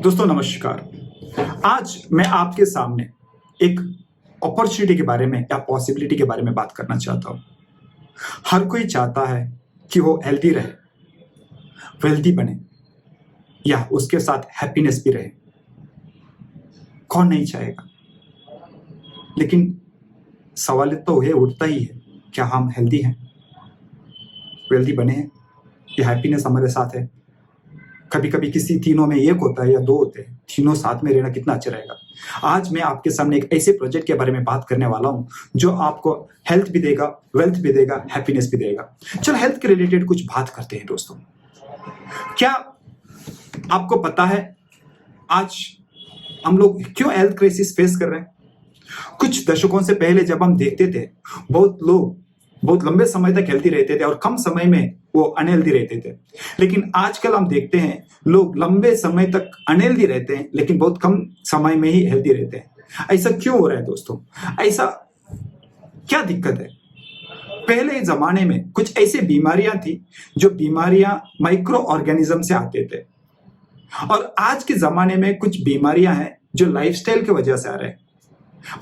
दोस्तों नमस्कार। आज मैं आपके सामने एक अपॉर्चुनिटी के बारे में या पॉसिबिलिटी के बारे में बात करना चाहता हूं। हर कोई चाहता है कि वो हेल्दी रहे, वेल्दी बने या उसके साथ हैप्पीनेस भी रहे। कौन नहीं चाहेगा? लेकिन सवाल तो ये उठता ही है, क्या हम हेल्दी हैं, वेल्दी बने हैं या हैप्पीनेस हमारे साथ है? कभी कभी किसी तीनों में एक होता है या दो होते हैं, तीनों साथ में रहना कितना अच्छा रहेगा। आज मैं आपके सामने एक ऐसे प्रोजेक्ट के बारे में बात करने वाला हूं जो आपको हेल्थ भी देगा, वेल्थ भी देगा, हैप्पीनेस भी देगा। चलो हेल्थ के रिलेटेड कुछ बात करते हैं दोस्तों। क्या आपको पता है आज हम लोग क्यों हेल्थ क्राइसिस फेस कर रहे हैं? कुछ दशकों से पहले जब हम देखते थे, बहुत लोग बहुत लंबे समय तक हेल्दी रहते थे और कम समय में वो अनहेल्दी रहते थे। लेकिन आजकल हम देखते हैं लोग लंबे समय तक अनहेल्दी रहते हैं लेकिन बहुत कम समय में ही हेल्दी रहते हैं। ऐसा क्यों हो रहा है दोस्तों? ऐसा क्या दिक्कत है? पहले जमाने में कुछ ऐसी बीमारियां थी जो बीमारियां माइक्रो ऑर्गेनिज्म से आते थे, और आज के जमाने में कुछ बीमारियां हैं जो लाइफस्टाइल की वजह से आ रहे हैं,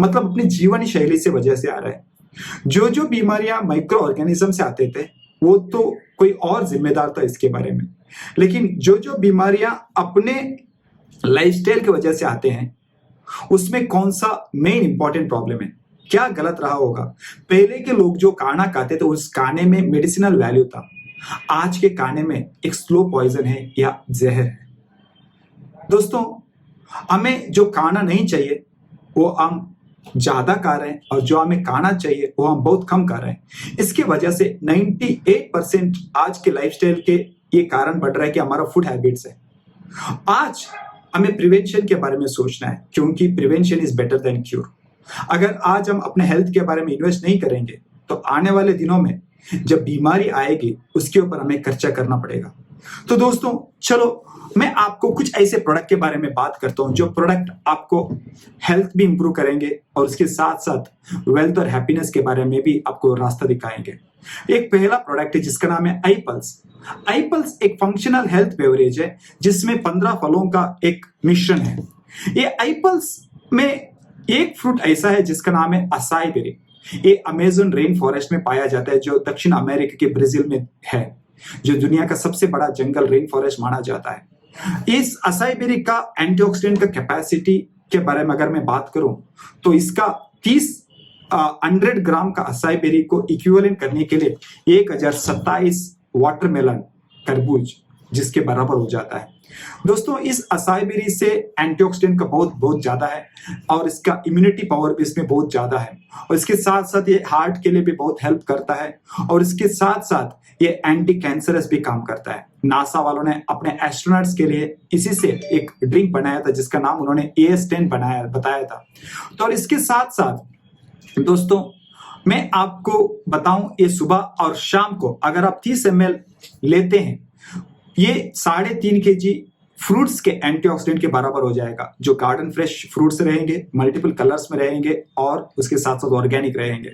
मतलब अपनी जीवन शैली से वजह से आ रहे हैं। जो बीमारियां माइक्रो ऑर्गेनिज्म से आते थे वो तो कोई और जिम्मेदार था इसके बारे में, लेकिन जो बीमारियां अपने लाइफस्टाइल की वजह से आते हैं उसमें कौन सा मेन इंपॉर्टेंट प्रॉब्लम है? क्या गलत रहा होगा? पहले के लोग जो खाना खाते थे उस खाने में मेडिसिनल वैल्यू था, आज के खाने में एक स्लो पॉइजन है या जहर है। दोस्तों हमें जो खाना नहीं चाहिए वो हम ज्यादा खा रहे हैं और जो हमें खाना चाहिए वो हम बहुत कम खा रहे हैं। इसकी वजह से 98% आज के लाइफस्टाइल के ये कारण बढ़ रहा है कि हमारा फूड हैबिट्स है। आज हमें प्रिवेंशन के बारे में सोचना है, क्योंकि prevention is better than cure. अगर आज हम अपने हेल्थ के बारे में इन्वेस्ट नहीं करेंगे तो आने वाले दिनों में जब बीमारी आएगी उसके ऊपर हमें खर्चा करना पड़ेगा। तो दोस्तों चलो मैं आपको कुछ ऐसे प्रोडक्ट के बारे में बात करता हूं जो प्रोडक्ट आपको हेल्थ भी इंप्रूव करेंगे और उसके साथ साथ वेल्थ और हैप्पीनेस के बारे में भी आपको रास्ता दिखाएंगे। एक पहला प्रोडक्ट है जिसका नाम है iPulse। iPulse एक फंक्शनल हेल्थ बेवरेज है जिसमें 15 फलों का एक मिश्रण है। ये iPulse में एक फ्रूट ऐसा है जिसका नाम है असाई बेरी। ये अमेज़न रेन फॉरेस्ट में पाया जाता है जो दक्षिण अमेरिका के ब्राजील में है, जो दुनिया का सबसे बड़ा जंगल रेन फॉरेस्ट माना जाता है। इस असाई बेरी का एंटीऑक्सीडेंट का कैपेसिटी के बारे में अगर मैं बात करूं तो इसका 100 ग्राम का असाई बेरी को इक्विवेलेंट करने के लिए 1027 वाटरमेलन तरबूज जिसके बराबर हो जाता है। दोस्तों इस असाई बेरी से एंटीऑक्सीडेंट का बहुत ज्यादा है और इसका इम्यूनिटी पावर भी इसमें बहुत ज्यादा है, और इसके साथ साथ ये हार्ट के लिए भी बहुत हेल्प करता है, और इसके साथ साथ ये एंटी कैंसरस भी काम करता है। नासा वालों ने अपने एस्ट्रोनॉट्स के लिए इसी से एक ड्रिंक बनाया था जिसका नाम उन्होंने AS10 बताया था। तो और इसके साथ साथ दोस्तों मैं आपको बताऊं, ये सुबह और शाम को अगर आप 30 ml लेते हैं ये 3.5 kg फ्रूट्स के एंटीऑक्सीडेंट के बराबर हो जाएगा, जो गार्डन फ्रेश फ्रूट्स रहेंगे, मल्टीपल कलर्स में रहेंगे और उसके साथ साथ ऑर्गेनिक रहेंगे।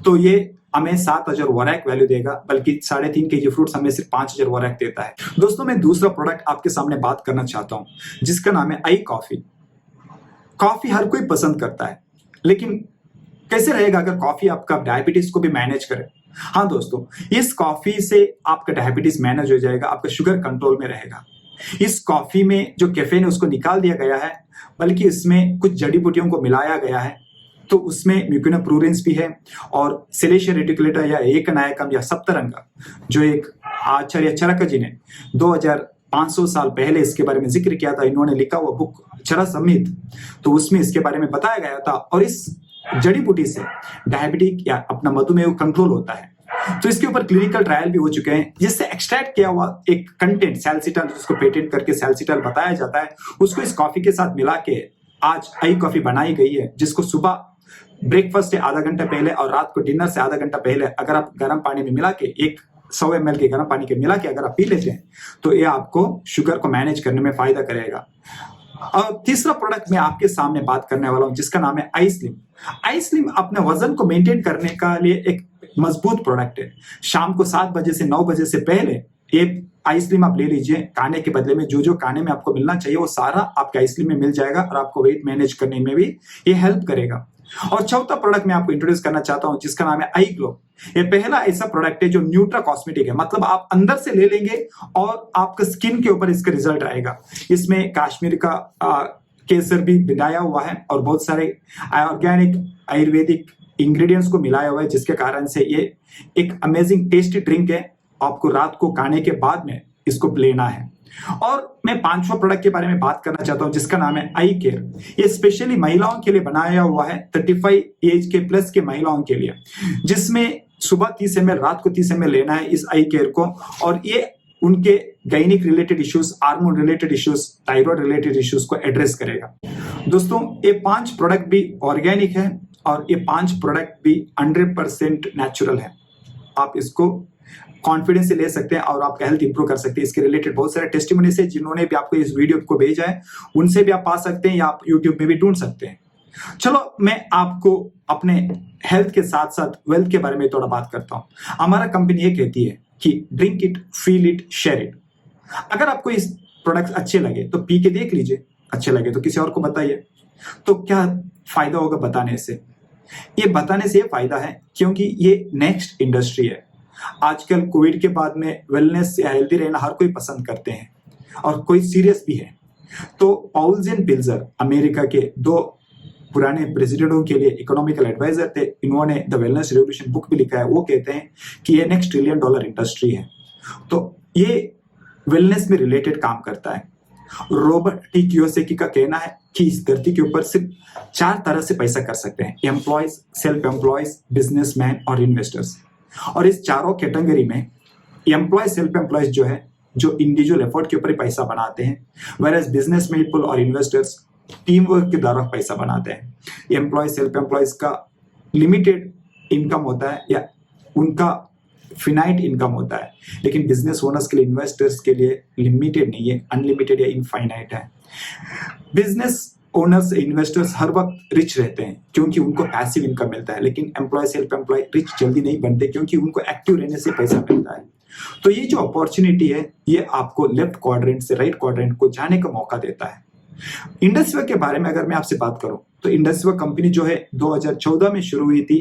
तो ये हमें 7000 वरैक वैल्यू देगा, बल्कि 3.5 kg फ्रूट्स हमें सिर्फ 5000 वरैक देता है। दोस्तों मैं दूसरा प्रोडक्ट आपके सामने बात करना चाहता हूं जिसका नाम है iCoffee। कॉफी हर कोई पसंद करता है, लेकिन कैसे रहेगा अगर कॉफी आपका डायबिटीज को भी मैनेज करे? हाँ दोस्तों, इस कॉफी से आपका डायबिटीज मैनेज हो जाएगा, आपका शुगर कंट्रोल में रहेगा। इस कॉफी में जो कैफीन है उसको निकाल दिया गया है, बल्कि इसमें कुछ जड़ी बूटियों को मिलाया गया है। तो उसमें म्यूकिनोप्रूरेंस भी है और सिलेशिया रेटिकुलेटा या एकनायकम या सप्तरंगा, जो एक आचार्य चरक जी ने 2500 साल पहले इसके बारे में जिक्र किया था, इन्होंने लिखा हुआ बुक चरक संहित, तो उसमें इसके बारे में बताया गया था। और इस जड़ी बूटी से डायबिटिक या अपना मधुमेह कंट्रोल होता है। तो इसके ऊपर क्लिनिकल ट्रायल भी हो चुके हैं, जिससे एक्सट्रैक्ट किया हुआ एक कंटेंट सैलसिटल, जिसको पेटेंट करके सैलसिटल बताया जाता है, उसको इस कॉफी के साथ मिला के आज iCoffee बनाई गई है, जिसको सुबह ब्रेकफास्ट से आधा घंटा पहले और रात को डिनर से आधा घंटा पहले अगर आप गर्म पानी में मिला के 100 ml के गर्म पानी के मिला के अगर आप पी लेते हैं तो ये आपको शुगर को मैनेज करने में फायदा करेगा। और तीसरा प्रोडक्ट मैं आपके सामने बात करने वाला हूं जिसका नाम है iSlim। iSlim अपने वजन को मेंटेन करने का लिए एक मजबूत प्रोडक्ट है। शाम को 7 बजे से 9 बजे से पहले ये आइसक्रीम आप ले लीजिए, खाने के बदले में जो जो खाने में आपको मिलना चाहिए वो सारा आपके आइसक्रीम में मिल जाएगा और आपको वेट मैनेज करने में भी ये हेल्प करेगा। और चौथा प्रोडक्ट मैं आपको इंट्रोड्यूस करना चाहता हूं जिसका नाम है आई ग्लो। ये पहला ऐसा प्रोडक्ट है जो न्यूट्रा कॉस्मेटिक है, मतलब आप अंदर से ले लेंगे और आपका स्किन के ऊपर इसका रिजल्ट आएगा। इसमें कश्मीर का केसर भी मिलाया हुआ है और बहुत सारे ऑर्गेनिक आयुर्वेदिक इंग्रेडिएंट्स को मिलाया हुआ है, जिसके कारण से ये एक अमेजिंग टेस्टी ड्रिंक है। आपको रात को खाने के बाद में इसको लेना है। और मैं पांचवा प्रोडक्ट के बारे में बात करना चाहता हूं जिसका नाम है आई केयर। ये स्पेशली महिलाओं के लिए बनाया हुआ है, 35 एज के प्लस के महिलाओं के लिए, जिसमें सुबह 30 ml रात को 30 ml लेना है इस आई केयर को। और ये उनके gynaec related issues, hormone related issues, thyroid related issues को एड्रेस करेगा। दोस्तों ये 5 प्रोडक्ट भी ऑर्गेनिक है और ये 5 प्रोडक्ट भी 100% नेचुरल है। आप इसको कॉन्फिडेंस से ले सकते हैं और आपका हेल्थ इंप्रूव कर सकते हैं। इसके रिलेटेड बहुत सारे टेस्टिमोनीज है जिन्होंने भी आपको इस वीडियो को भेजा है, उनसे भी आप पा सकते हैं या आप यूट्यूब में भी ढूंढ सकते हैं। चलो मैं आपको अपने हेल्थ के साथ साथ वेल्थ के बारे में थोड़ा बात करता हूं। हमारा कंपनी ये कहती है कि drink it, feel it, share it. अगर आपको इस प्रोडक्ट अच्छे लगे तो पी के देख लीजिए, अच्छे लगे तो किसी और को बताइए। तो क्या फायदा होगा बताने से? ये बताने से ये फायदा है क्योंकि ये नेक्स्ट इंडस्ट्री है। आजकल कोविड के बाद में वेलनेस या हेल्दी रहना हर कोई पसंद करते हैं और कोई सीरियस भी है। तो पाउल्स एंड पिल्जर अमेरिका के 2 पुराने प्रेसिडेंटों के लिए इकोनॉमिकल एडवाइजर थे। इन्होंने द वेलनेस रेवोल्यूशन बुक भी लिखा है। वो कहते हैं कि ये नेक्स्ट $1 ट्रिलियन इंडस्ट्री है। तो ये वेलनेस में रिलेटेड काम करता है। रॉबर्ट टी कियोसाकी का कहना है कि इस धरती के ऊपर सिर्फ 4 तरह से पैसा कर सकते हैं: एम्प्लॉयज, सेल्फ एम्प्लॉयज, बिजनेसमैन और इन्वेस्टर्स। और इस चारों कैटेगरी में एम्प्लॉय, सेल्फ एम्प्लॉयज जो है, जो इंडिविजुअल एफर्ट के ऊपर ही पैसा बनाते हैं, वेयर बिजनेस पीपल और इन्वेस्टर्स टीम वर्क के द्वारा पैसा बनाते हैं। एम्प्लॉय, सेल्फ एम्प्लॉयज का लिमिटेड इनकम होता है या उनका फिनाइट इनकम होता है, लेकिन बिजनेस ओनर्स के लिए, इन्वेस्टर्स के लिए लिमिटेड नहीं है, अनलिमिटेड या इनफाइनाइट है। बिजनेस ओनर्स, इन्वेस्टर्स हर वक्त रिच रहते हैं क्योंकि उनको पैसिव इनकम मिलता है, लेकिन एम्प्लॉय, सेल्फ एम्प्लॉय रिच जल्दी नहीं बनते क्योंकि उनको एक्टिव रहने से पैसा मिलता है। तो ये जो अपॉर्चुनिटी है ये आपको लेफ्ट क्वाड्रेंट से राइट क्वाड्रेंट को जाने का मौका देता है। इंडस्ट्री के बारे में अगर मैं आपसे बात करूं तो इंडस्ट्री कंपनी जो है 2014 में शुरू हुई थी।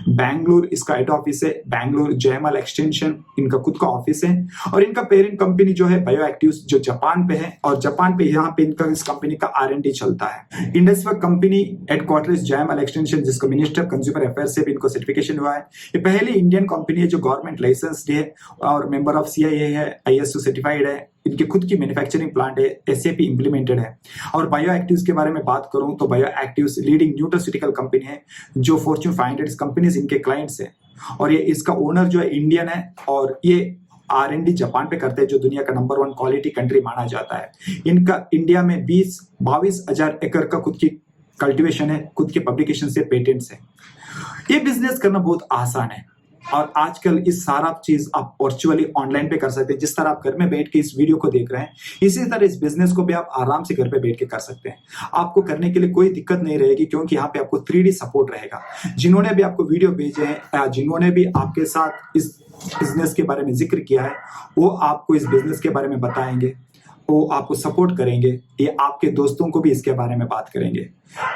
बैंगलोर इसका हेड ऑफिस है, बैंगलोर जयमाल एक्सटेंशन इनका खुद का ऑफिस है। और इनका पेरेंट कंपनी जो है बायो एक्टिव्स जो जापान पे है, और जापान पे यहाँ पे इनका इस कंपनी का R&D चलता है। इंडस्ट्री कंपनी हेडक्वार्टर्स जयमाल एक्सटेंशन, जिसको मिनिस्टर कंज्यूमर अफेयर्स से भी इनको सर्टिफिकेशन हुआ है। ये पहली इंडियन कंपनी है जो गवर्नमेंट लाइसेंस्ड है और मेंबर ऑफ CIA है, ISO सर्टिफाइड है। इनकी खुद की मैन्युफैक्चरिंग प्लांट है, SAP इंप्लीमेंटेड है। और बायो एक्टिव्स के बारे में बात करूं तो bio actives leading nutraceutical company है जो फॉर्च्यून 500 कंपनीज इनके क्लाइंट्स है। और ये इसका ओनर जो है इंडियन है और ये R&D जापान पे करते हैं, जो दुनिया का नंबर 1 क्वालिटी कंट्री माना जाता है। इनका इंडिया में 22 हजार एकड़ का खुद की कल्टीवेशन है, खुद के पब्लिकेशन से पेटेंट्स है। ये बिजनेस करना बहुत आसान है और आजकल इस सारा चीज आप वर्चुअली ऑनलाइन पे कर सकते हैं। जिस तरह आप घर में बैठ के इस वीडियो को देख रहे हैं, इसी तरह इस बिजनेस को भी आप आराम से घर पे बैठ के कर सकते हैं। आपको करने के लिए कोई दिक्कत नहीं रहेगी क्योंकि यहाँ पे आपको 3D सपोर्ट रहेगा। जिन्होंने भी आपको वीडियो भेजे हैं या जिन्होंने भी आपके साथ इस बिजनेस के बारे में जिक्र किया है, वो आपको इस बिजनेस के बारे में बताएंगे, वो आपको सपोर्ट करेंगे, ये आपके दोस्तों को भी इसके बारे में बात करेंगे।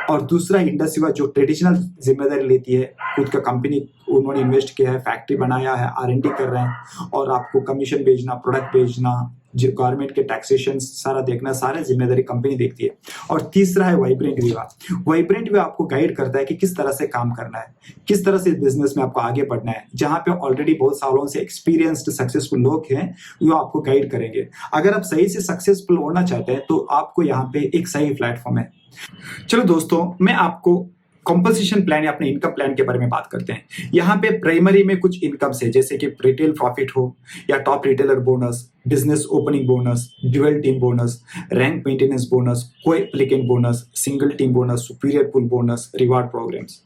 और दूसरा, इंडस्ट्री जो ट्रेडिशनल जिम्मेदारी लेती है, खुद का कंपनी उन्होंने इन्वेस्ट किया है, फैक्ट्री बनाया है, R&D कर रहे हैं और आपको कमीशन भेजना, प्रोडक्ट भेजना, जो गवर्नमेंट के टैक्सेशन सारा देखना, सारे जिम्मेदारी कंपनी देखती है। और तीसरा है वाइब्रेंट विवा। वाइब्रेंट विवा आपको गाइड करता है कि किस तरह से काम करना है, किस तरह से बिजनेस में आपको आगे बढ़ना है। जहां पे ऑलरेडी बहुत सालों से एक्सपीरियंस्ड सक्सेसफुल लोग हैं, वो आपको गाइड करेंगे। अगर आप सही से सक्सेसफुल होना चाहते हैं तो आपको यहाँ पे एक सही प्लेटफॉर्म है। चलो दोस्तों, मैं आपको कॉम्पोजिशन प्लान या अपने इनकम प्लान के बारे में बात करते हैं। यहाँ पे प्राइमरी में कुछ इनकम है, जैसे कि रिटेल प्रॉफिट हो या top retailer bonus, business opening bonus, dual team bonus, rank maintenance bonus, co applicant bonus, single team bonus, superior pool bonus, reward programs.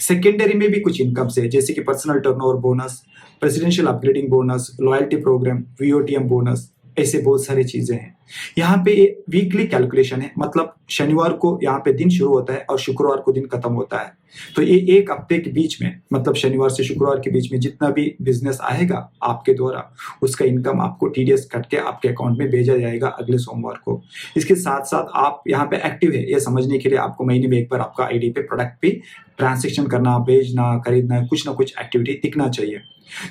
Secondary में भी कुछ इनकम है, जैसे कि personal turnover bonus, presidential upgrading bonus, loyalty program, VOTM bonus, ऐसे बहुत सारी चीजें हैं। यहाँ पे ये वीकली कैलकुलेशन है, मतलब शनिवार को यहाँ पे दिन शुरू होता है और शुक्रवार को दिन खत्म होता है। तो ये एक हफ्ते के बीच में, मतलब शनिवार से शुक्रवार के बीच में जितना भी बिजनेस आएगा आपके द्वारा, उसका इनकम आपको टीडीएस कट के आपके अकाउंट में भेजा जाएगा अगले सोमवार को। इसके साथ साथ आप यहाँ पे एक्टिव है ये समझने के लिए आपको महीने में एक बार आपका आईडी पे प्रोडक्ट पे ट्रांजेक्शन करना, भेजना, खरीदना, कुछ ना कुछ एक्टिविटी दिखना चाहिए।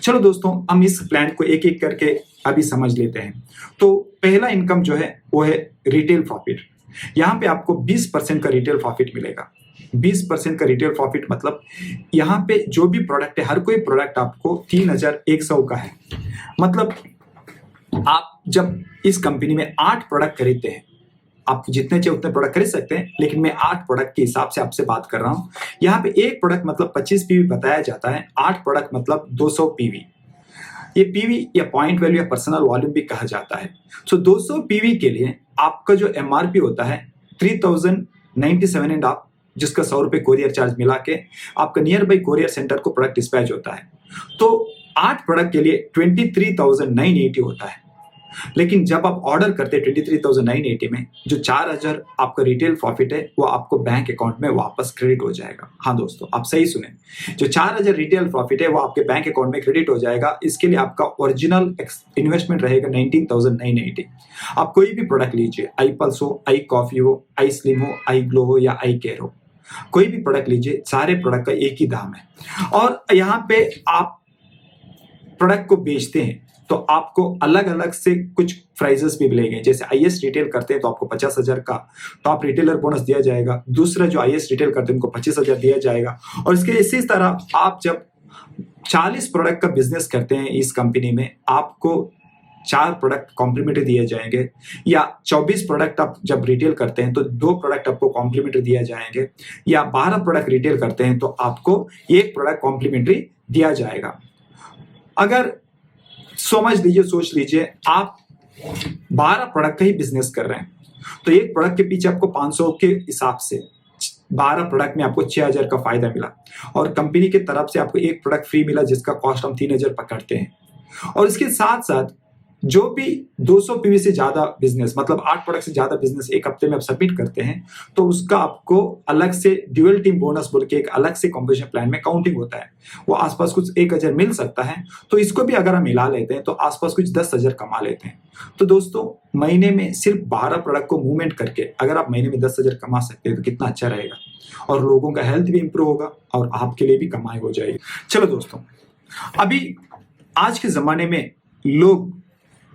चलो दोस्तों, हम इस प्लान को एक एक करके अभी समझ लेते हैं। तो पहला इनकम जो है वो है रिटेल प्रॉफिट। यहाँ पे आपको 20% का रिटेल प्रॉफिट मिलेगा। 20% का रिटेल प्रॉफिट मतलब यहाँ पे जो भी प्रोडक्ट है, हर कोई प्रोडक्ट आपको 3100 का है। मतलब आप जब इस कंपनी में 8 प्रोडक्ट खरीदते हैं, आप जितने चाहिए उतने प्रोडक्ट खरीद सकते हैं, लेकिन मैं 8 प्रोडक्ट के हिसाब से आपसे बात कर रहा हूं। यहाँ पे एक प्रोडक्ट मतलब 25 पीवी बताया जाता है, 8 प्रोडक्ट मतलब 200 पीवी। ये पीवी या पॉइंट वैल्यू या पर्सनल वॉल्यूम भी कहा जाता है। सो 200 पीवी के लिए आपका जो एमआरपी होता है 3097 एंड आप जिसका 100 रुपए कोरियर चार्ज मिला के आपका नियर बाई कोरियर सेंटर को प्रोडक्ट डिस्पैच होता है। तो 8 प्रोडक्ट के लिए 23,980 होता है। लेकिन जब आप ऑर्डर करते हैं 23,980 में, जो 4,000 आपका रिटेल प्रॉफिट है वो आपको बैंक अकाउंट में वापस क्रेडिट हो जाएगा। हाँ दोस्तों, आप सही सुने, जो 4,000 रिटेल प्रॉफिट है वो आपके बैंक अकाउंट में क्रेडिट हो जाएगा। इसके लिए आपका ओरिजिनल इन्वेस्टमेंट रहेगा 19,980। आप कोई भी प्रोडक्ट लीजिए, आई पल्स हो, आई कॉफी हो, आई स्लिम हो, आई ग्लो हो या आई केयर हो, कोई भी प्रोडक्ट लीजिए, सारे प्रोडक्ट का एक ही दाम है। और यहाँ पे आप प्रोडक्ट को बेचते हैं तो आपको अलग अलग से कुछ प्राइजेस भी मिलेंगे। जैसे आईएएस रिटेल करते हैं तो आपको 50,000 का टॉप रिटेलर बोनस दिया जाएगा। दूसरा जो आईएएस रिटेल करते हैं उनको 25,000 दिया जाएगा। और इसके इसी तरह आप जब 40 प्रोडक्ट का बिजनेस करते हैं इस कंपनी में, आपको 4 प्रोडक्ट कॉम्प्लीमेंट्री दिए जाएंगे। या 24 प्रोडक्ट आप जब रिटेल करते हैं तो 2 प्रोडक्ट आपको कॉम्प्लीमेंट्री दिए जाएंगे। या 12 प्रोडक्ट रिटेल करते हैं तो आपको 1 प्रोडक्ट कॉम्प्लीमेंट्री दिया जाएगा। अगर समझ लीजिए, सोच लीजिए आप 12 प्रोडक्ट का ही बिजनेस कर रहे हैं, तो एक प्रोडक्ट के पीछे आपको 500 के हिसाब से 12 प्रोडक्ट में आपको 6,000 का फायदा मिला। और कंपनी की तरफ से आपको एक प्रोडक्ट फ्री मिला जिसका कॉस्ट हम 3,000 पकड़ते हैं। और इसके साथ साथ जो भी 200 पीवी से ज्यादा बिजनेस, मतलब 8 प्रोडक्ट से ज्यादा बिजनेस एक हफ्ते में आप सबमिट करते हैं तो उसका आपको अलग से ड्यूअल टीम बोनस बोल के एक अलग से कॉम्पिटिशन प्लान में काउंटिंग होता है। वो आसपास कुछ 1,000 मिल सकता है। तो इसको भी अगर हम मिला लेते हैं तो आसपास कुछ 10,000 कमा लेते हैं। तो दोस्तों, महीने में सिर्फ 12 प्रोडक्ट को मूवमेंट करके अगर आप महीने में 10,000 कमा सकते हैं तो कितना अच्छा रहेगा। और लोगों का हेल्थ भी इंप्रूव होगा और आपके लिए भी कमाई हो जाएगी। चलो दोस्तों, अभी आज के जमाने में लोग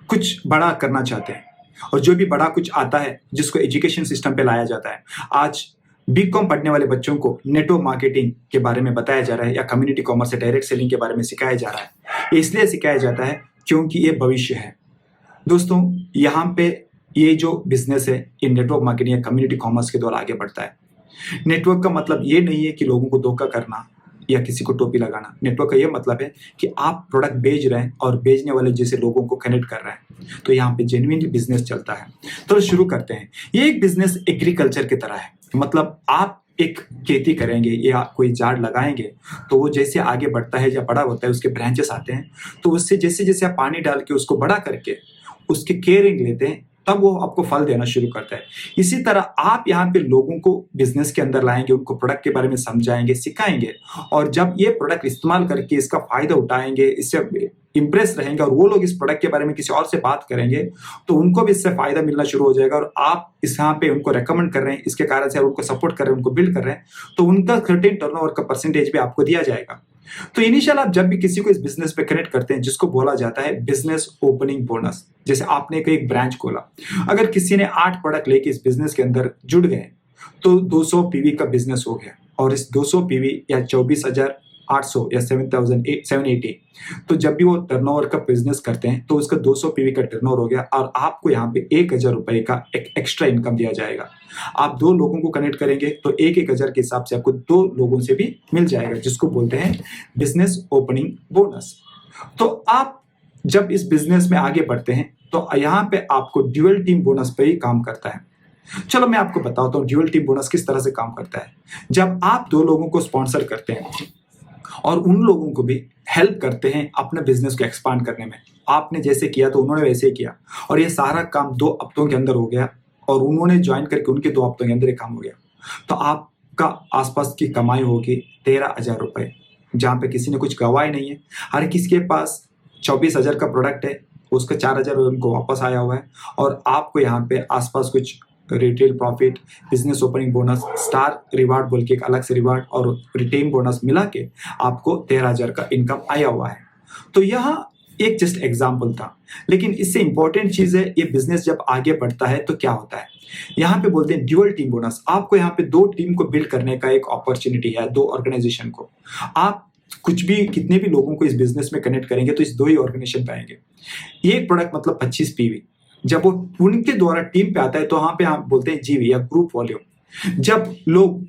कुछ बड़ा करना चाहते हैं और जो भी बड़ा कुछ आता है जिसको एजुकेशन सिस्टम पे लाया जाता है। आज बीकॉम पढ़ने वाले बच्चों को नेटवर्क मार्केटिंग के बारे में बताया जा रहा है या कम्युनिटी कॉमर्स या डायरेक्ट सेलिंग के बारे में सिखाया जा रहा है। ये इसलिए सिखाया जाता है क्योंकि ये भविष्य है। दोस्तों, यहाँ पे ये जो बिजनेस है ये नेटवर्क मार्केटिंग या कम्युनिटी कॉमर्स के द्वारा आगे बढ़ता है। नेटवर्क का मतलब ये नहीं है कि लोगों को धोखा करना या किसी को टोपी लगाना। नेटवर्क का ये मतलब है कि आप प्रोडक्ट बेच रहे हैं और बेचने वाले जैसे लोगों को कनेक्ट कर रहे हैं। तो यहाँ पे जेन्युइनली बिजनेस चलता है। तो शुरू करते हैं। ये एक बिजनेस एग्रीकल्चर की तरह है। मतलब आप एक खेती करेंगे या कोई झाड़ लगाएंगे तो वो जैसे आगे बढ़ता है या बड़ा होता है, उसके ब्रांचेस आते हैं, तो उससे जैसे जैसे आप पानी डाल के उसको बड़ा करके उसकी केयरिंग लेते हैं तब वो आपको फल देना शुरू करता है। इसी तरह आप यहाँ पे लोगों को बिजनेस के अंदर लाएंगे, उनको प्रोडक्ट के बारे में समझाएंगे, सिखाएंगे, और जब ये प्रोडक्ट इस्तेमाल करके इसका फायदा उठाएंगे, इससे इंप्रेस रहेंगे और वो लोग इस प्रोडक्ट के बारे में किसी और से बात करेंगे तो उनको भी इससे फायदा मिलना शुरू हो जाएगा। और आप इस यहाँ पे उनको रेकमेंड कर रहे हैं, इसके कारण से आप उनको सपोर्ट कर रहे हैं, उनको बिल्ड कर रहे हैं, तो उनका सर्टेन टर्नओवर का परसेंटेज भी आपको दिया जाएगा। तो इनिशियल आप जब भी किसी को इस बिजनेस पे कनेक्ट करते हैं जिसको बोला जाता है बिजनेस ओपनिंग बोनस। जैसे आपने एक ब्रांच खोला, अगर किसी ने 8 प्रोडक्ट लेके इस बिजनेस के अंदर जुड़ गए तो 200 पीवी का बिजनेस हो गया। और इस 200 पीवी या 24,800 या 7,780, तो जब भी वो टर्नओवर का बिजनेस करते हैं तो उसका 200 पीवी का टर्नओवर हो गया और आपको यहाँ पे 1,000 रुपए का एक एक्स्ट्रा इनकम दिया जाएगा। आप 2 लोगों को कनेक्ट करेंगे तो 1,000 के हिसाब से आपको 2 लोगों से भी मिल जाएगा, जिसको बोलते हैं बिजनेस ओपनिंग बोनस। तो आप जब इस बिजनेस में आगे बढ़ते हैं तो यहाँ पे आपको ड्यूअल टीम बोनस पे ही काम करता है। चलो मैं आपको बताता हूँ ड्यूअल टीम बोनस किस तरह से काम करता है। जब आप 2 लोगों को स्पॉन्सर करते हैं और उन लोगों को भी हेल्प करते हैं अपने बिजनेस को एक्सपांड करने में, आपने जैसे किया तो उन्होंने वैसे ही किया, और ये सारा काम 2 हफ्तों के अंदर हो गया, और उन्होंने ज्वाइन करके उनके 2 हफ्तों के अंदर ये काम हो गया, तो आपका आसपास की कमाई होगी 13,000 रुपए, जहाँ पे किसी ने कुछ गंवाया ही नहीं है। हर किसी के पास 24,000 का प्रोडक्ट है, उसका 4,000 उनको वापस आया हुआ है, और आपको यहाँ पे आसपास कुछ retail profit, business opening bonus, star reward बोल के एक अलग से रिवार्ड और रिटेन बोनस मिला के आपको 13,000 का इनकम आया हुआ है। तो यह एक जस्ट एग्जाम्पल था, लेकिन इससे इंपॉर्टेंट चीज है, ये बिजनेस जब आगे बढ़ता है तो क्या होता है, यहाँ पे बोलते हैं ड्यूअल टीम बोनस। आपको यहाँ पे 2 टीम को बिल्ड करने का एक अपॉर्चुनिटी है, 2 ऑर्गेनाइजेशन को। आप कुछ भी कितने भी लोगों को इस बिजनेस में कनेक्ट करेंगे तो इस 2 ही ऑर्गेनाइजेशन पे आएंगे। एक प्रोडक्ट मतलब 25 पीवी, जब वो उनके द्वारा टीम पे आता है तो वहां पे आप बोलते हैं जीवी या ग्रुप वॉल्यूम। जब लोग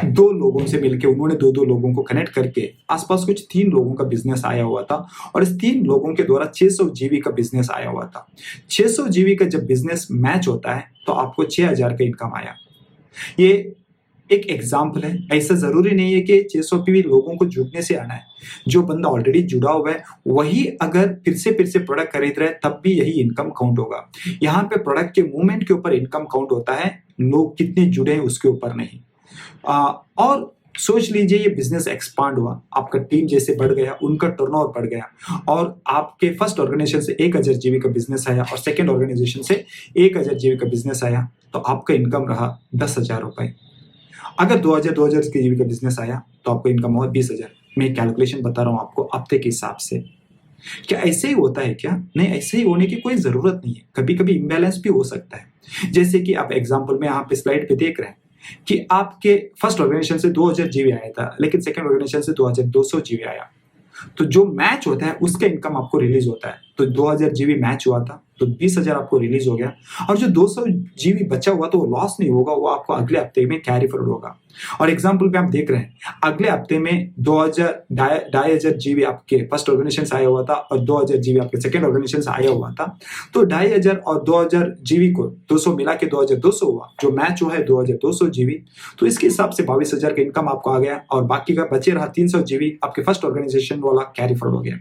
2 लोगों से मिलकर उन्होंने 2-2 लोगों को कनेक्ट करके आसपास कुछ 3 लोगों का बिजनेस आया हुआ था, और इस 3 लोगों के द्वारा 600 जीवी का बिजनेस आया हुआ था। 600 जीवी का जब बिजनेस मैच होता है तो आपको 6,000 का इनकम आया। ये एक एग्जाम्पल है, ऐसा जरूरी नहीं है कि 600 पीवी लोगों को जुड़ने से आना है। जो बंदा ऑलरेडी जुड़ा हुआ है वही अगर फिर से प्रोडक्ट खरीद रहा है तब भी यही इनकम काउंट होगा। यहाँ पे प्रोडक्ट के मूवमेंट के ऊपर इनकम काउंट होता है, लोग कितने जुड़े हैं उसके ऊपर नहीं। और सोच लीजिए ये बिजनेस एक्सपांड हुआ, आपका टीम जैसे बढ़ गया, उनका टर्नओवर बढ़ गया, और आपके फर्स्ट ऑर्गेनाइजेशन से 1,000 जीवी का बिजनेस आया और सेकेंड ऑर्गेनाइजेशन से 1,000 जीवी का बिजनेस आया, तो आपका इनकम रहा 10,000 रुपए। अगर 2,000 की जीवी का बिजनेस आया तो आपको इनकम हुआ 20,000। मैं कैलकुलेशन बता रहा हूँ आपको हफ्ते के हिसाब से। क्या ऐसे ही होता है क्या? नहीं, ऐसे ही होने की कोई जरूरत नहीं है, कभी कभी इम्बैलेंस भी हो सकता है। जैसे कि आप एग्जाम्पल में यहाँ पे स्लाइड पे देख रहे हैं कि आपके फर्स्ट ऑर्गेनाइजेशन से 2,000 जीवी आया था, लेकिन सेकंड ऑर्गेनाइजेशन से 2,200 जीवी आया, तो जो मैच होता है उसका इनकम आपको रिलीज होता है। तो 2,000 जीवी मैच हुआ था तो 20,000 आपको रिलीज हो गया, और जो 200 जीवी बचा हुआ तो वो लॉस नहीं होगा, वो आपको अगले हफ्ते में कैरी फॉरवर्ड होगा। और एग्जाम्पल पे आप देख रहे हैं अगले हफ्ते में 2,500 जीवी आपके फर्स्ट ऑर्गेनाइजेशन से आया हुआ था और 2,000 जीवी आपके सेकंड ऑर्गेनाइजेशन से आया हुआ था, तो 2,500 और 2,000 जीवी को 200 मिला के 2,200 हुआ, जो मैच हुआ है 2,200 जीवी। तो इसके हिसाब से 22,000 का इनकम आपको आ गया, और बाकी का बचे रहा 300 जीवी आपके फर्स्ट ऑर्गेनाइजेशन वाला कैरी फॉरवर्ड हो गया।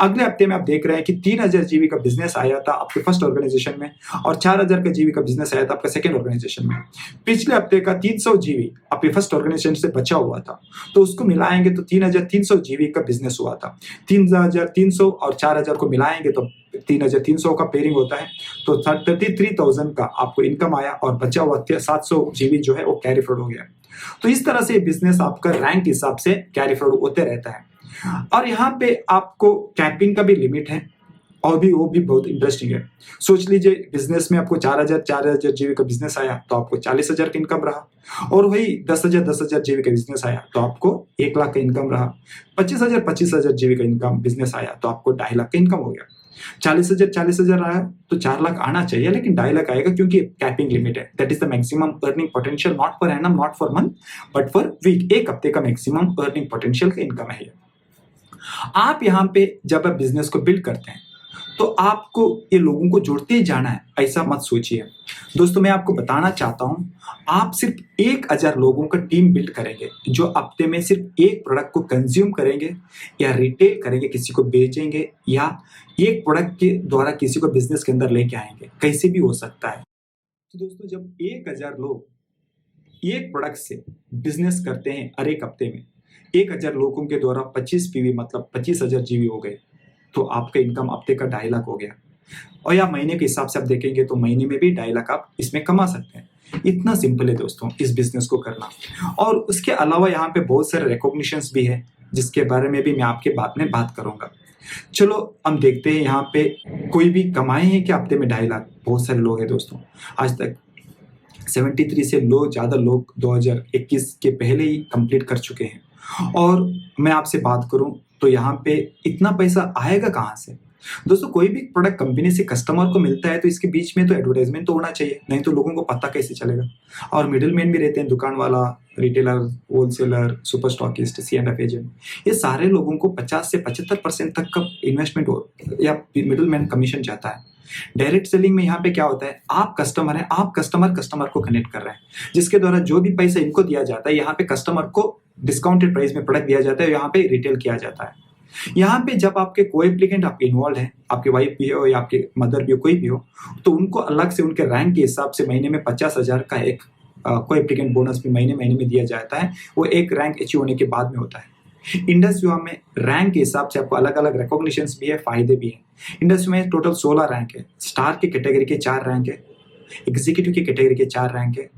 अगले हफ्ते में आप देख रहे हैं कि 3,000 जीवी का बिजनेस आया था आपके फर्स्ट ऑर्गेनाइजेशन में, और 4,000 का जीवी का बिजनेस आया था आपका सेकंड ऑर्गेनाइजेशन में। पिछले हफ्ते का 300 जीवी आपके फर्स्ट ऑर्गेनाइजेशन से बचा हुआ था, तो उसको मिलाएंगे तो 3,300 जीवी का बिजनेस हुआ था। 3,300 और 4,000 को मिलाएंगे तो 3,300 का पेयरिंग होता है, तो 33,000 का आपको इनकम आया, और बचा हुआ 700 जीवी जो है वो कैरी फॉरवर्ड हो गया। तो इस तरह से बिजनेस आपका रैंक के हिसाब से कैरी फॉरवर्ड होते रहता है। और यहाँ पे आपको कैपिंग का भी लिमिट है, और भी वो भी बहुत इंटरेस्टिंग है। सोच लीजिए बिजनेस में आपको 4,000 जीवी का बिजनेस आया तो आपको 40,000 का इनकम रहा, और वही 10,000 जीवी का बिजनेस आया तो आपको 1,00,000 का इनकम रहा। 25,000 जीवी का इनकम बिजनेस आया तो आपको 2.5 लाख का इनकम हो गया। 40,000 आया तो 4 लाख आना चाहिए, लेकिन 2.5 लाख आएगा क्योंकि कैपिंग लिमिट है। That is the maximum earning potential, not for annum, not for month, but for week. एक हफ्ते का मैक्सिमम अर्निंग पोटेंशियल का इनकम है। आप यहाँ पे जब आप बिजनेस को बिल्ड करते हैं तो आपको ये लोगों को जोड़ते ही जाना है, ऐसा मत सोचिए। दोस्तों मैं आपको बताना चाहता हूं, आप सिर्फ 1,000 लोगों का टीम बिल्ड करेंगे जो हफ्ते में सिर्फ एक प्रोडक्ट को कंज्यूम करेंगे या रिटेल करेंगे, किसी को बेचेंगे, या एक प्रोडक्ट के द्वारा किसी को बिजनेस के अंदर लेके आएंगे, कैसे भी हो सकता है। तो दोस्तों जब 1,000 लोग एक प्रोडक्ट से बिजनेस करते हैं हर एक हफ्ते में, 1,000 लोगों के द्वारा 25 पीवी मतलब 25,000 जीवी हो गए, तो आपका इनकम हफ्ते का 2.5 लाख हो गया। और या महीने के हिसाब से आप देखेंगे तो महीने में भी 2.5 लाख आप इसमें कमा सकते हैं। इतना सिंपल है दोस्तों इस बिजनेस को करना। और उसके अलावा यहाँ पे बहुत सारे रिकॉग्निशंस भी है, जिसके बारे में भी मैं आपके बाद में बात करूंगा। चलो हम देखते हैं यहाँ पे कोई भी कमाए हैं कि हफ्ते में 2.5 लाख। बहुत सारे लोग हैं दोस्तों, आज तक 73 से ज़्यादा लोग 2021 के पहले ही कंप्लीट कर चुके हैं। और मैं आपसे बात करूं तो यहाँ पे इतना पैसा आएगा कहाँ से? दोस्तों कोई भी प्रोडक्ट कंपनी से कस्टमर को मिलता है तो इसके बीच में तो एडवर्टाइजमेंट तो होना चाहिए, नहीं तो लोगों को पता कैसे चलेगा। और मिडिल मैन भी रहते हैं, दुकान वाला, retailer, wholesaler, super stockist, C&F agent, ये सारे लोगों को 50 से 75% तक का इन्वेस्टमेंट हो या मिडिल मैन कमीशन चाहता है। डायरेक्ट सेलिंग में यहाँ पे क्या होता है, आप कस्टमर हैं, आप कस्टमर को कनेक्ट कर रहे हैं, जिसके द्वारा जो भी पैसा इनको दिया जाता है यहाँ पे कस्टमर को डिस्काउंटेड प्राइस में प्रोडक्ट दिया जाता है, यहाँ पे रिटेल किया जाता है। यहाँ पे जब आपके को एप्लीकेंट आपके इन्वॉल्व है, आपकी वाइफ भी हो या आपके मदर भी हो, कोई भी हो, तो उनको अलग से उनके रैंक के हिसाब से महीने में 50,000 का एक को एप्लीकेंट बोनस भी महीने महीने में दिया जाता है। वो एक रैंक अचीव होने के बाद में होता है। इंडस युवा में रैंक के हिसाब से आपको अलग अलग रिकॉग्निशंस भी है, फायदे भी है। इंडस में टोटल 16 रैंक है। स्टार की कैटेगरी के 4 रैंक है, एग्जीक्यूटिव की कैटेगरी के 4 रैंक है,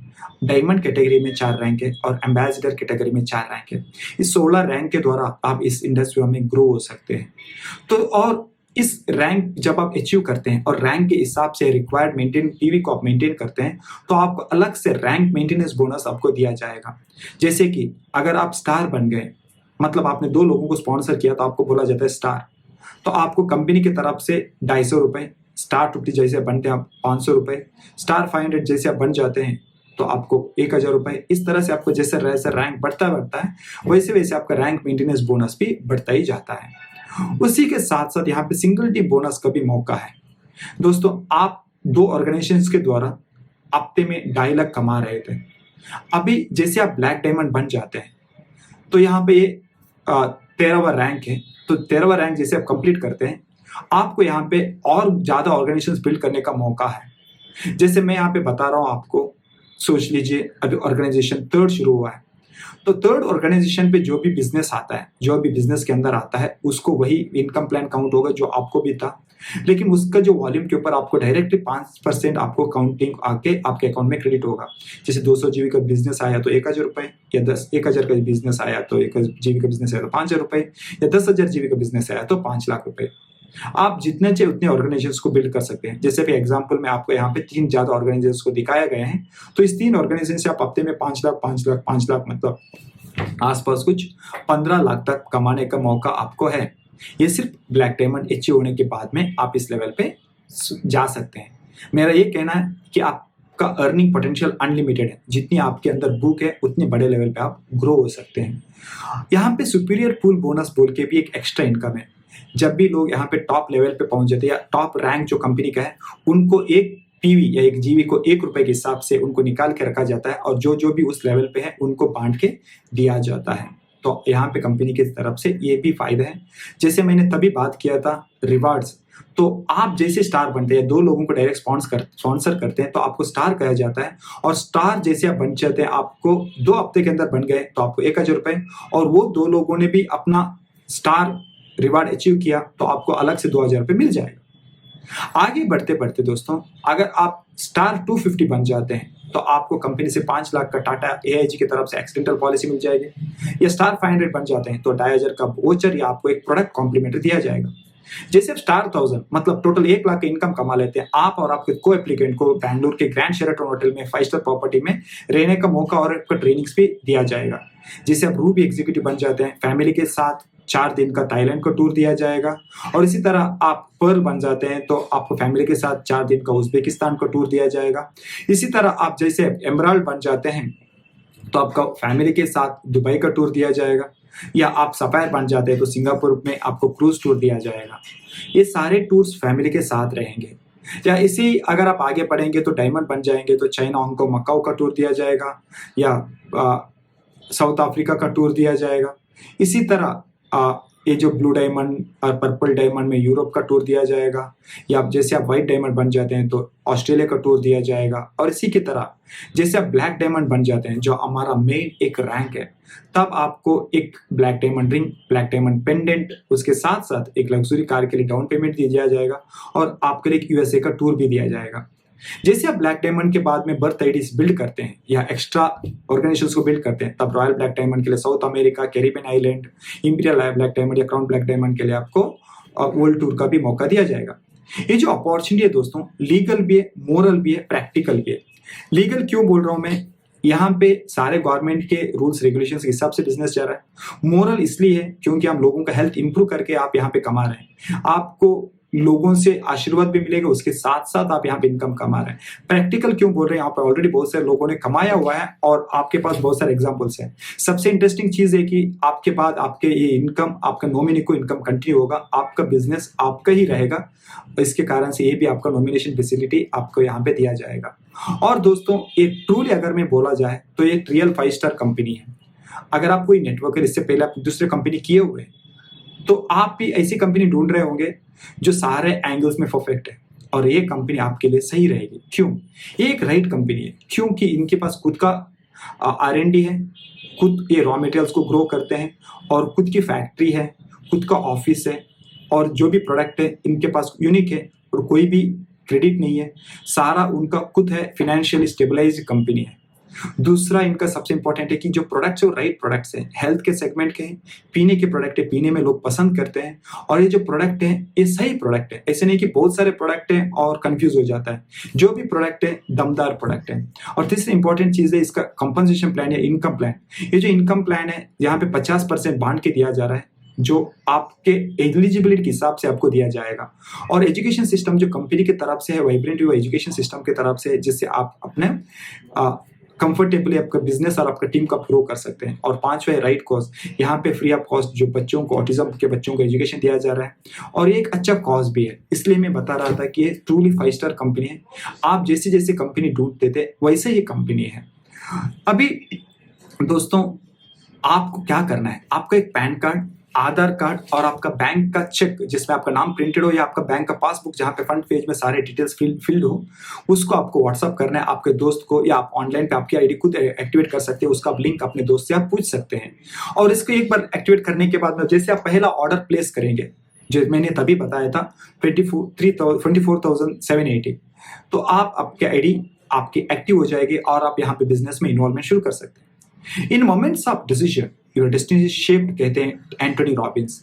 डायमंड कैटेगरी में 4 रैंक है और एम्बेसडर कैटेगरी में 4 रैंक है। इस 16 रैंक के द्वारा आप इस इंडस्ट्री में ग्रो हो सकते हैं। तो और इस रैंक जब आप अचीव करते हैं और रैंक के हिसाब से रिक्वायर्ड मेंटेन पीवी को आप मेंटेन करते हैं, तो आपको अलग से रैंक मेंटेनेंस बोनस आपको दिया जाएगा। जैसे कि अगर आप स्टार बन गए, मतलब आपने 2 लोगों को स्पॉन्सर किया, तो आपको बोला जाता है स्टार। तो आपको कंपनी की तरफ से 250 रुपये, स्टार 50 जैसे बनते हैं आप 500 रुपये, स्टार 500 जैसे आप बन जाते हैं तो आपको 1000 रुपये। इस तरह से आपको जैसे रैंक बढ़ता है वैसे वैसे आपका रैंक मेंटेनेंस बोनस भी बढ़ता ही जाता है। उसी के साथ साथ यहाँ पे सिंगल टीम बोनस का भी मौका है। दोस्तों, आप 2 ऑर्गेनाइजेशंस के द्वारा हफ्ते में 2.5 लाख कमा रहे थे। अभी जैसे आप ब्लैक डायमंड बन जाते हैं तो यहाँ पे ये 13वां रैंक है। तो 13वां रैंक जैसे आप कंप्लीट करते हैं, आपको यहाँ पे और ज्यादा ऑर्गेनाइजेशंस बिल्ड करने का मौका है। जैसे मैं यहाँ पे बता रहा हूँ आपको, सोच लीजिए अभी ऑर्गेनाइजेशन 3rd शुरू हुआ है, तो 3rd ऑर्गेनाइजेशन पे जो भी बिजनेस आता है, जो भी बिजनेस के अंदर आता है, उसको वही इनकम प्लान काउंट होगा जो आपको भी था, लेकिन उसका जो वॉल्यूम के ऊपर आपको डायरेक्टली 5% आपको काउंटिंग आके आपके अकाउंट में क्रेडिट होगा। जैसे 200 जीबी का बिजनेस आया तो 1000 रुपये, या 10,000 का बिजनेस आया तो 1 जीबी का बिजनेस आया तो 5,000 रुपये, या 10,000 जीबी का बिजनेस आया तो 5 लाख रुपए। आप जितने चाहिए उतने ऑर्गेनाइजेशंस को बिल्ड कर सकते हैं। जैसे भी एग्जांपल में आपको यहाँ पे 3 ज्यादा ऑर्गेनाइजेशंस को दिखाया गया है, तो इस 3 ऑर्गेनाइजेशन से आप हफ्ते में 5 लाख 5 लाख 5 लाख मतलब आसपास कुछ 15 लाख तक कमाने का मौका आपको है। ये सिर्फ ब्लैक डायमंड अचीव होने के बाद में आप इस लेवल पे जा सकते हैं। मेरा ये कहना है कि आपका अर्निंग पोटेंशियल अनलिमिटेड है। जितनी आपके अंदर भूख है उतने बड़े लेवल पे आप ग्रो हो सकते हैं। यहाँ पे सुपीरियर पूल बोनस बोल के भी एक एक्स्ट्रा इनकम है। जब भी लोग यहाँ पे टॉप लेवल पे पहुंच जाते हैं या टॉप रैंक जो कंपनी का है, उनको एक पीवी या 1 जीबी को 1 रुपए के हिसाब से उनको निकाल के रखा जाता है और जो भी उस लेवल पे है उनको बांट के दिया जाता है। तो यहाँ पे कंपनी की तरफ से ये भी फायदा है। जैसे मैंने तभी बात किया था रिवार्ड्स, तो आप जैसे स्टार बनते हैं, 2 लोगों को डायरेक्ट स्पॉन्सर करते हैं तो आपको स्टार कहा जाता है। और स्टार जैसे आप बन जाते हैं, आपको 2 हफ्ते के अंदर बन गए तो आपको 1000 रुपये, और वो 2 लोगों ने भी अपना स्टार रिवार्ड अचीव किया तो आपको अलग से 2000 रुपये मिल जाएगा। आगे बढ़ते बढ़ते दोस्तों, अगर आप स्टार 250 बन जाते हैं तो आपको कंपनी से 5 लाख का टाटा AIG की तरफ से एक्सीडेंटल पॉलिसी मिल जाएगी। या स्टार 500 बन जाते हैं तो 2500 का वोचर या आपको एक प्रोडक्ट कॉम्प्लीमेंट्री दिया जाएगा। जैसे आप स्टार 1000 मतलब टोटल 1 लाख का इनकम कमा लेते हैं, आप और आपके को एप्लीकेंट को बैंगलोर के ग्रैंड शेराटन होटल में 5 स्टार प्रॉपर्टी में रहने का मौका और आपका ट्रेनिंग्स भी दिया जाएगा। जैसे आप रूबी एग्जीक्यूटिव बन जाते हैं, फैमिली के साथ 4 दिन का थाईलैंड का टूर दिया जाएगा। और इसी तरह आप पर्ल बन जाते हैं तो आपको फैमिली के साथ 4 दिन का उज्बेकिस्तान का टूर दिया जाएगा। इसी तरह आप जैसे एमराल्ड बन जाते हैं तो आपका फैमिली के साथ दुबई का टूर दिया जाएगा। या आप सफायर बन जाते हैं तो सिंगापुर में आपको क्रूज टूर दिया जाएगा। ये सारे टूर्स फैमिली के साथ रहेंगे। या इसी अगर आप आगे बढ़ेंगे तो डायमंड बन जाएंगे तो चाइना, हांगकांग, मकाऊ का टूर दिया जाएगा, या साउथ अफ्रीका का टूर दिया जाएगा। इसी तरह ये जो ब्लू डायमंड और पर्पल डायमंड में यूरोप का टूर दिया जाएगा। या जैसे आप व्हाइट डायमंड बन जाते हैं तो ऑस्ट्रेलिया का टूर दिया जाएगा। और इसी की तरह जैसे आप ब्लैक डायमंड बन जाते हैं, जो हमारा मेन एक रैंक है, तब आपको एक black diamond ring, black diamond pendant, उसके साथ साथ एक लग्जरी कार के लिए डाउन पेमेंट दिया जाएगा और आपके लिए एक USA का टूर भी दिया जाएगा। जैसे आप ब्लैक डायमंड के बाद में बर्थ आईडीज बिल्ड करते हैं या एक्स्ट्रा ऑर्गेनाइजेशंस को बिल्ड करते हैं, तब रॉयल ब्लैक डायमंड के लिए south America, Caribbean island, imperial black diamond या क्राउन ब्लैक डायमंड के लिए आपको वर्ल्ड टूर का भी मौका दिया जाएगा। ये जो अपॉर्चुनिटी है दोस्तों, लीगल भी है, मोरल भी है, प्रैक्टिकल भी है। लीगल क्यों बोल रहा हूं मैं, यहाँ पे सारे गवर्नमेंट के रूल्स रेगुलेशंस के हिसाब से बिजनेस चल रहा है। मोरल इसलिए है क्योंकि हम लोगों का हेल्थ इंप्रूव करके आप यहाँ पे कमा रहे हैं, आपको लोगों से आशीर्वाद भी मिलेगा, उसके साथ साथ आप यहाँ पे इनकम कमा रहे हैं। प्रैक्टिकल क्यों बोल रहे हैं, यहाँ पे ऑलरेडी बहुत सारे लोगों ने कमाया हुआ है और आपके पास बहुत सारे एग्जांपल्स हैं। सबसे इंटरेस्टिंग चीज है कि आपके बाद आपके ये इनकम, आपका नॉमिनी को इनकम कंटिन्यू होगा, आपका बिजनेस आपका ही रहेगा। इसके कारण से ये भी आपका नॉमिनेशन फैसिलिटी आपको यहाँ पे दिया जाएगा। और दोस्तों, ये ट्रूली अगर मैं बोला जाए तो ये रियल 5 स्टार कंपनी है। अगर आप कोई नेटवर्कर इससे पहले आप दूसरे कंपनी किए हुए तो आप भी ऐसी कंपनी ढूंढ रहे होंगे जो सारे एंगल्स में परफेक्ट है, और ये कंपनी आपके लिए सही रहेगी। क्यों? ये एक राइट कंपनी है, क्योंकि इनके पास खुद का R&D है, खुद ये रॉ मटेरियल्स को ग्रो करते हैं, और खुद की फैक्ट्री है, खुद का ऑफिस है, और जो भी प्रोडक्ट है इनके पास यूनिक है और कोई भी क्रेडिट नहीं है, सारा उनका खुद है, फाइनेंशियली स्टेबलाइज्ड कंपनी है। दूसरा इनका सबसे इंपॉर्टेंट है कि जो प्रोडक्ट्स है वो राइट प्रोडक्ट्स हैं, हेल्थ के सेगमेंट के हैं, पीने के प्रोडक्ट है, पीने में लोग पसंद करते हैं, और ये जो प्रोडक्ट है ये सही प्रोडक्ट है। ऐसे नहीं कि बहुत सारे प्रोडक्ट हैं और कंफ्यूज हो जाता है, जो भी प्रोडक्ट है दमदार प्रोडक्ट है। और तीसरी इंपॉर्टेंट चीज है इसका कंपनसेशन प्लान या इनकम प्लान। ये जो इनकम प्लान है यहाँ पे 50% बांट के दिया जा रहा है, जो आपके एलिजिबिलिटी के हिसाब से आपको दिया जाएगा। और एजुकेशन सिस्टम जो कंपनी की तरफ से है, वाइब्रेंट हुआ एजुकेशन सिस्टम की तरफ से है, जिससे आप अपने कंफर्टेबली आपका बिजनेस और आपका टीम का ग्रो कर सकते हैं। और पांचवा है राइट कॉज, यहाँ पे फ्री ऑफ कॉस्ट जो बच्चों को, ऑटिज्म के बच्चों को एजुकेशन दिया जा रहा है, और ये एक अच्छा कॉज भी है। इसलिए मैं बता रहा था कि ये ट्रूली 5 स्टार कंपनी है। आप जैसे जैसे कंपनी ढूंढते थे वैसे ही कंपनी है। अभी दोस्तों आपको क्या करना है, आपका एक पैन कार्ड, आधार कार्ड और आपका बैंक का चेक जिसमें आपका नाम प्रिंटेड हो, या आपका बैंक का पासबुक जहां पे फ्रंट पेज में सारे डिटेल्स फिल्ड हो, उसको आपको व्हाट्सअप करना है आपके दोस्त को, या आप ऑनलाइन पे आपकी आईडी खुद एक्टिवेट कर सकते हैं। उसका लिंक अपने दोस्त से आप पूछ सकते हैं। और इसको एक बार एक्टिवेट करने के बाद में जैसे आप पहला ऑर्डर प्लेस करेंगे, जो मैंने तभी बताया था 24,780, तो आप आपकी आईडी आपकी एक्टिव हो जाएगी और आप यहाँ पे बिजनेस में इन्वॉल्वमेंट शुरू कर सकते हैं। In moments of decision your destiny is shaped, कहते हैं एंटोनी रॉबिन्स।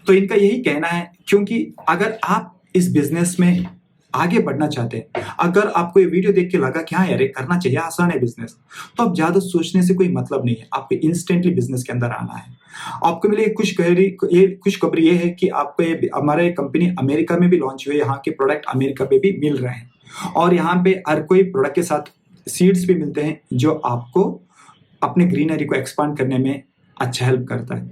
तो इनका यही कहना है, क्योंकि अगर आप इस बिजनेस में आगे बढ़ना चाहते हैं, अगर आपको ये वीडियो देख के लगा कि हाँ यार ये करना चाहिए, आसान है बिजनेस, तो आप ज्यादा सोचने से कोई मतलब नहीं है, आपको इंस्टेंटली बिजनेस के अंदर आना है। आपको मिले खुशखबरी ये है कि आपको ये हमारे कंपनी अमेरिका में भी लॉन्च हुई है, यहाँ के प्रोडक्ट अमेरिका में भी मिल रहे हैं, और यहाँ पे हर कोई प्रोडक्ट के साथ सीड्स भी मिलते हैं जो आपको अपने ग्रीनरी को एक्सपांड करने में अच्छा हेल्प करता है।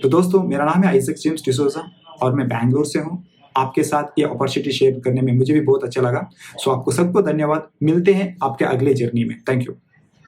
तो दोस्तों मेरा नाम है आइजक जेम्स डिसोजा और मैं बैंगलोर से हूँ। आपके साथ ये अपॉर्चुनिटी शेयर करने में मुझे भी बहुत अच्छा लगा। सो आपको सबको धन्यवाद। मिलते हैं आपके अगले जर्नी में। Thank you.